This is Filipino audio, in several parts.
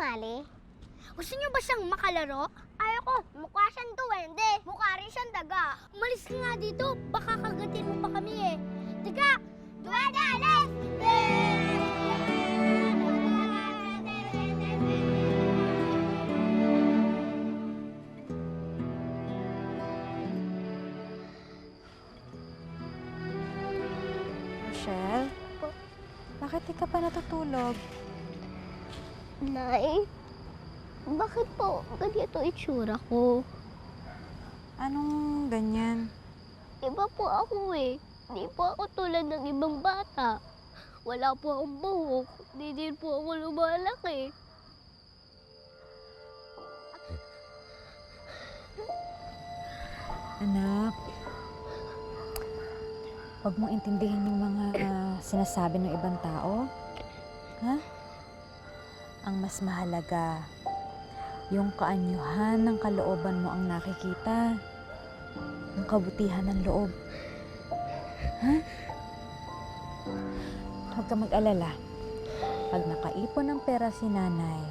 sumali? Gusto niyo ba siyang makalaro? Ayoko, mukha siyang duwende. Mukha rin siyang daga. Umalis ka nga dito, baka kagatin mo pa kami eh. Daga! Duwende, alis! Rochelle? Bakit di ka pa natutulog? Nay, bakit po ganito itsura ko? Anong ganyan? Iba po ako eh. Hindi po ako tulad ng ibang bata. Wala po akong buhok. Hindi din po ako lumalaki. Anak, huwag mong intindihin yung mga sinasabi ng ibang tao. Ha? Ang mas mahalaga, yung kaanyuhan ng kalooban mo ang nakikita. Yung kabutihan ng loob. Ha? Huwag ka mag-alala. Pag nakaipon ng pera si nanay,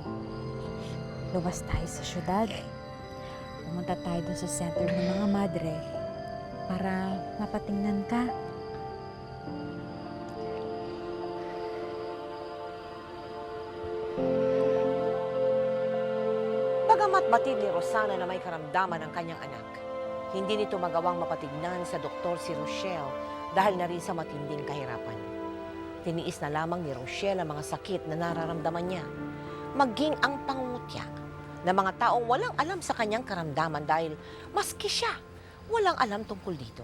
luwas tayo sa syudad. Pumunta tayo dun sa center ng mga madre para mapatingnan ka. Bagamat batid ni Rosana na may karamdaman ang kanyang anak, hindi nito magawang mapatignan sa doktor si Rochelle dahil na rin sa matinding kahirapan. Tiniis na lamang ni Rochelle ang mga sakit na nararamdaman niya, maging ang pangungutya ng mga taong walang alam sa kanyang karamdaman dahil maski siya, walang alam tungkol dito.